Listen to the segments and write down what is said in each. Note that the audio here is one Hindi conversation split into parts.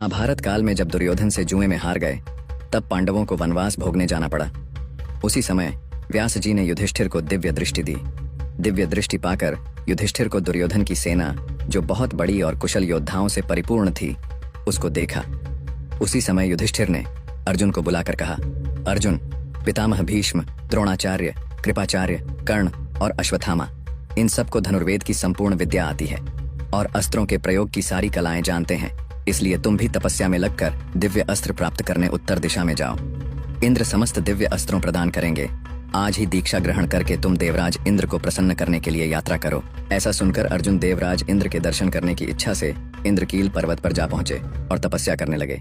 महाभारत काल में जब दुर्योधन से जुए में हार गए, तब पांडवों को वनवास भोगने जाना पड़ा। उसी समय व्यास जी ने युधिष्ठिर को दिव्य दृष्टि दी। दिव्य दृष्टि पाकर युधिष्ठिर को दुर्योधन की सेना, जो बहुत बड़ी और कुशल योद्धाओं से परिपूर्ण थी, उसको देखा। उसी समय युधिष्ठिर ने अर्जुन को बुलाकर कहा, अर्जुन, पितामह भीष्म, द्रोणाचार्य, कृपाचार्य, कर्ण और अश्वत्थामा, इन सबको धनुर्वेद की संपूर्ण विद्या आती है और अस्त्रों के प्रयोग की सारी कलाएं जानते हैं। इसलिए तुम भी तपस्या में लगकर दिव्य अस्त्र प्राप्त करने उत्तर दिशा में जाओ। इंद्र समस्त दिव्य अस्त्रों प्रदान करेंगे। आज ही दीक्षा ग्रहण करके तुम देवराज इंद्र को प्रसन्न करने के लिए यात्रा करो। ऐसा सुनकर अर्जुन देवराज इंद्र के दर्शन करने की इच्छा से इंद्रकील पर्वत पर जा पहुंचे और तपस्या करने लगे।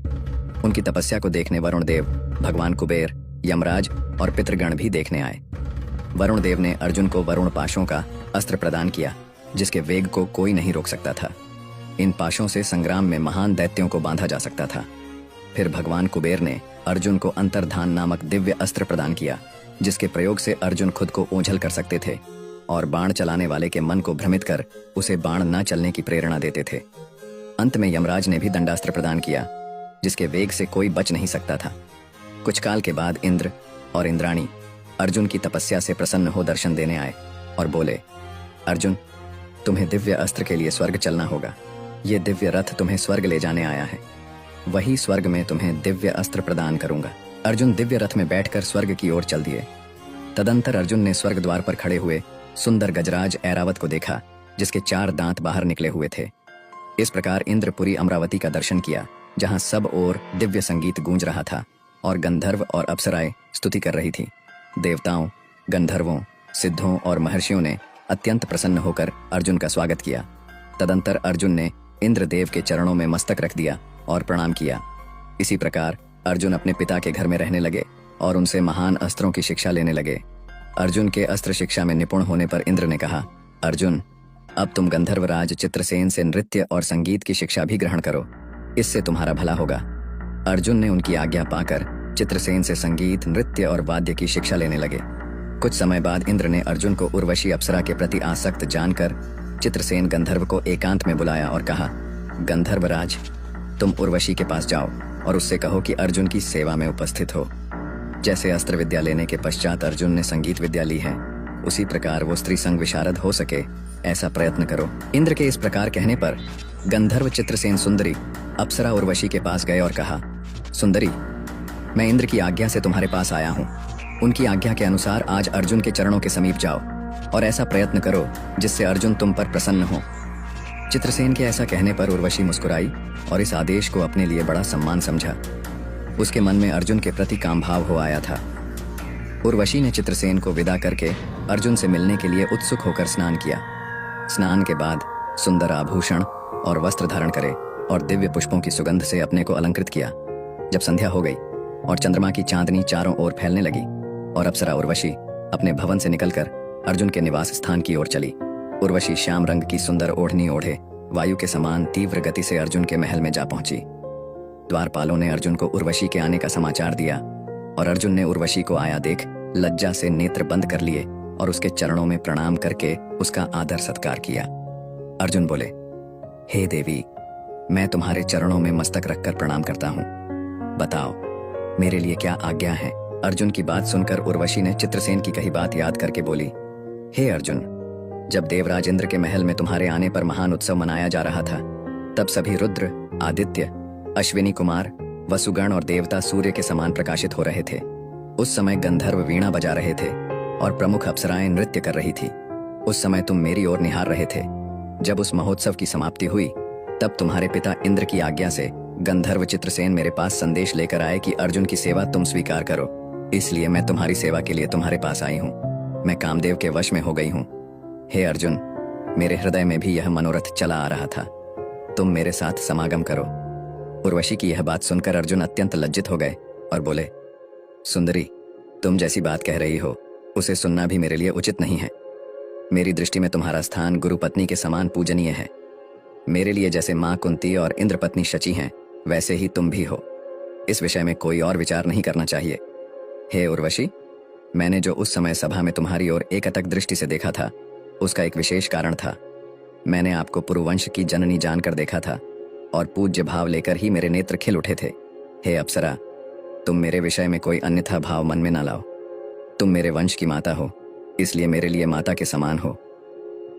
उनकी तपस्या को देखने वरुण देव, भगवान कुबेर, यमराज और पितृगण भी देखने आए। वरुण देव ने अर्जुन को वरुण पाशों का अस्त्र प्रदान किया, जिसके वेग को कोई नहीं रोक सकता था। इन पाशों से संग्राम में महान दैत्यों को बांधा जा सकता था। फिर भगवान कुबेर ने अर्जुन को अंतर्धान नामक दिव्य अस्त्र प्रदान किया, जिसके प्रयोग से अर्जुन खुद को ओझल कर सकते थे और बाण चलाने वाले के मन को भ्रमित कर उसे बाण न चलने की प्रेरणा देते थे। अंत में यमराज ने भी दंडास्त्र प्रदान किया, जिसके वेग से कोई बच नहीं सकता था। कुछ काल के बाद इंद्र और इंद्राणी अर्जुन की तपस्या से प्रसन्न हो दर्शन देने आए और बोले, अर्जुन, तुम्हें दिव्य अस्त्र के लिए स्वर्ग चलना होगा। ये दिव्य रथ तुम्हें स्वर्ग ले जाने आया है। वही स्वर्ग में तुम्हें दिव्य अस्त्र प्रदान करूंगा। अर्जुन दिव्य रथ में बैठकर स्वर्ग की ओर चल दिए। तदंतर अर्जुन ने स्वर्ग द्वार पर खड़े हुए सुंदर गजराज ऐरावत को देखा, जिसके 4 दांत बाहर निकले हुए थे। इस प्रकार इंद्रपुरी अमरावती का दर्शन किया, जहां सब ओर दिव्य संगीत गूंज रहा था और गंधर्व और अप्सराएं स्तुति कर रही थी। देवताओं, गंधर्वों, सिद्धों और महर्षियों ने अत्यंत प्रसन्न होकर अर्जुन का स्वागत किया। तदंतर अर्जुन ने इंद्रदेव के चरणों में मस्तक रख दिया और प्रणाम किया। इसी प्रकार अर्जुन अपने पिता के घर में रहने लगे और उनसे महान अस्त्रों की शिक्षा लेने लगे। अर्जुन के अस्त्र शिक्षा में निपुण होने पर इंद्र ने कहा, अर्जुन, अब तुम गंधर्वराज चित्रसेन से नृत्य और संगीत की शिक्षा भी ग्रहण करो, इससे तुम्हारा भला होगा। अर्जुन ने उनकी आज्ञा पाकर चित्रसेन से संगीत, नृत्य और वाद्य की शिक्षा लेने लगे। कुछ समय बाद इंद्र ने अर्जुन को उर्वशी अप्सरा के प्रति आसक्त जानकर चित्रसेन गंधर्व को एकांत में बुलाया और कहा, गंधर्वराज, तुम उर्वशी के पास जाओ और उससे कहो कि अर्जुन की सेवा में उपस्थित हो। जैसे अस्त्र विद्या लेने के पश्चात अर्जुन ने संगीत विद्या ली है, उसी प्रकार वो स्त्री संग विशारद हो सके, ऐसा प्रयत्न करो। इंद्र के इस प्रकार कहने पर गंधर्व चित्रसेन सुंदरी अप्सरा उर्वशी के पास गए और कहा, सुंदरी, मैं इंद्र की आज्ञा से तुम्हारे पास आया हूँ। उनकी आज्ञा के अनुसार आज अर्जुन के चरणों के समीप जाओ और ऐसा प्रयत्न करो जिससे अर्जुन तुम पर प्रसन्न हो। चित्रसेन के ऐसा कहने पर उर्वशी मुस्कुराई और इस आदेश को अपने लिए बड़ा सम्मान समझा। उसके मन में अर्जुन के प्रति काम भाव हो आया था। उर्वशी ने चित्रसेन को विदा करके अर्जुन से मिलने के लिए उत्सुक होकर स्नान किया। स्नान के बाद सुंदर आभूषण और वस्त्र धारण करे और दिव्य पुष्पों की सुगंध से अपने को अलंकृत किया। जब संध्या हो गई और चंद्रमा की चांदनी चारों ओर फैलने लगी और अप्सरा उर्वशी अपने भवन से निकलकर अर्जुन के निवास स्थान की ओर चली। उर्वशी श्याम रंग की सुंदर ओढ़नी ओढ़े वायु के समान तीव्र गति से अर्जुन के महल में जा पहुंची। द्वारपालों ने अर्जुन को उर्वशी के आने का समाचार दिया और अर्जुन ने उर्वशी को आया देख लज्जा से नेत्र बंद कर लिए और उसके चरणों में प्रणाम करके उसका आदर सत्कार किया। अर्जुन बोले, हे देवी, मैं तुम्हारे चरणों में मस्तक रखकर प्रणाम करता हूँ। बताओ, मेरे लिए क्या आज्ञा है? अर्जुन की बात सुनकर उर्वशी ने चित्रसेन की कही बात याद करके बोली, हे अर्जुन, जब देवराज इंद्र के महल में तुम्हारे आने पर महान उत्सव मनाया जा रहा था, तब सभी रुद्र, आदित्य, अश्विनी कुमार, वसुगण और देवता सूर्य के समान प्रकाशित हो रहे थे। उस समय गंधर्व वीणा बजा रहे थे और प्रमुख अप्सराएं नृत्य कर रही थी। उस समय तुम मेरी ओर निहार रहे थे। जब उस महोत्सव की समाप्ति हुई, तब तुम्हारे पिता इंद्र की आज्ञा से गंधर्व चित्रसेन मेरे पास संदेश लेकर आए कि अर्जुन की सेवा तुम स्वीकार करो। इसलिए मैं तुम्हारी सेवा के लिए तुम्हारे पास आई हूँ। मैं कामदेव के वश में हो गई हूँ। हे अर्जुन, मेरे हृदय में भी यह मनोरथ चला आ रहा था। तुम मेरे साथ समागम करो। उर्वशी की यह बात सुनकर अर्जुन अत्यंत लज्जित हो गए और बोले, सुंदरी, तुम जैसी बात कह रही हो उसे सुनना भी मेरे लिए उचित नहीं है। मेरी दृष्टि में तुम्हारा स्थान गुरुपत्नी के समान पूजनीय है। मेरे लिए जैसे माँ कुंती और इंद्रपत्नी शची हैं, वैसे ही तुम भी हो। इस विषय में कोई और विचार नहीं करना चाहिए। हे उर्वशी, मैंने जो उस समय सभा में तुम्हारी ओर एकटक दृष्टि से देखा था, उसका एक विशेष कारण था। मैंने आपको पुरुवंश की जननी जानकर देखा था और पूज्य भाव लेकर ही मेरे नेत्र खिल उठे थे। हे अप्सरा, तुम मेरे विषय में कोई अन्यथा भाव मन में ना लाओ। तुम मेरे वंश की माता हो, इसलिए मेरे लिए माता के समान हो।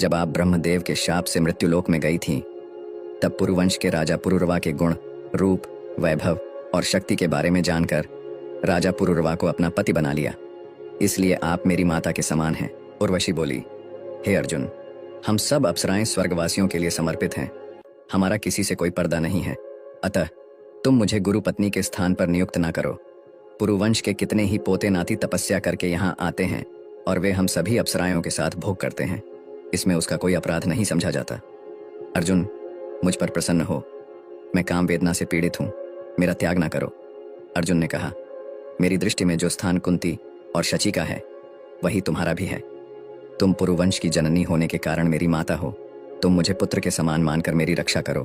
जब आप ब्रह्मदेव के शाप से मृत्युलोक में गई थीं, तब पुरुवंश के राजा पुरुरवा के गुण, रूप, वैभव और शक्ति के बारे में जानकर राजा पुरुरवा को अपना पति बना लिया। इसलिए आप मेरी माता के समान हैं। उर्वशी बोली, हे अर्जुन, हम सब अप्सराएं स्वर्गवासियों के लिए समर्पित हैं। हमारा किसी से कोई पर्दा नहीं है, अतः तुम मुझे गुरु पत्नी के स्थान पर नियुक्त ना करो। पुरुवंश के कितने ही पोते नाती तपस्या करके यहाँ आते हैं और वे हम सभी अप्सराओं के साथ भोग करते हैं। इसमें उसका कोई अपराध नहीं समझा जाता। अर्जुन, मुझ पर प्रसन्न हो। मैं काम वेदना से पीड़ित हूँ, मेरा त्याग ना करो। अर्जुन ने कहा, मेरी दृष्टि में जो स्थान कुंती और शची का है, वही तुम्हारा भी है। तुम पुरुवंश की जननी होने के कारण मेरी माता हो। तुम मुझे पुत्र के समान मानकर मेरी रक्षा करो।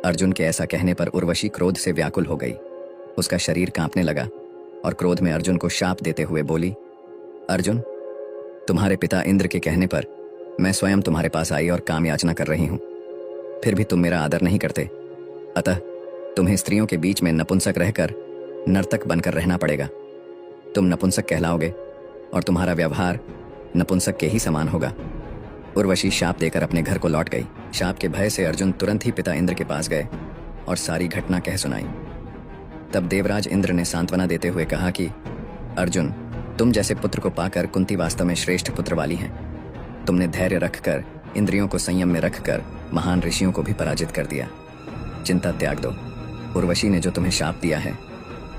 अर्जुन के ऐसा कहने पर उर्वशी क्रोध से व्याकुल हो गई। उसका शरीर कांपने लगा और क्रोध में अर्जुन को शाप देते हुए बोली, अर्जुन, तुम्हारे पिता इंद्र के कहने पर मैं स्वयं तुम्हारे पास आई और काम याचना कर रही हूं। फिर भी तुम मेरा आदर नहीं करते, अतः तुम्हें स्त्रियों के बीच में नपुंसक रहकर नर्तक बनकर रहना पड़ेगा। तुम नपुंसक कहलाओगे और तुम्हारा व्यवहार नपुंसक के ही समान होगा। उर्वशी शाप देकर अपने घर को लौट गई। शाप के भय से अर्जुन तुरंत ही पिता इंद्र के पास गए और सारी घटना कह सुनाई। तब देवराज इंद्र ने सांत्वना देते हुए कहा कि अर्जुन, तुम जैसे पुत्र को पाकर कुंती वास्तव में श्रेष्ठ पुत्र वाली हैं। तुमने धैर्य रखकर, इंद्रियों को संयम में रखकर महान ऋषियों को भी पराजित कर दिया। चिंता त्याग दो। उर्वशी ने जो तुम्हें शाप दिया है,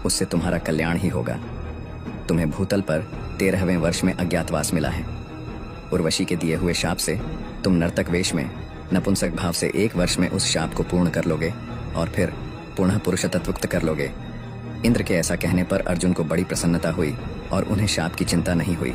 उससे तुम्हारा कल्याण ही होगा। तुम्हें भूतल पर 13वें वर्ष में अज्ञातवास मिला है। उर्वशी के दिए हुए शाप से तुम नर्तक वेश में नपुंसक भाव से 1 वर्ष में उस शाप को पूर्ण कर लोगे और फिर पुनः पुरुषत्वयुक्त कर लोगे। इंद्र के ऐसा कहने पर अर्जुन को बड़ी प्रसन्नता हुई और उन्हें शाप की चिंता नहीं हुई।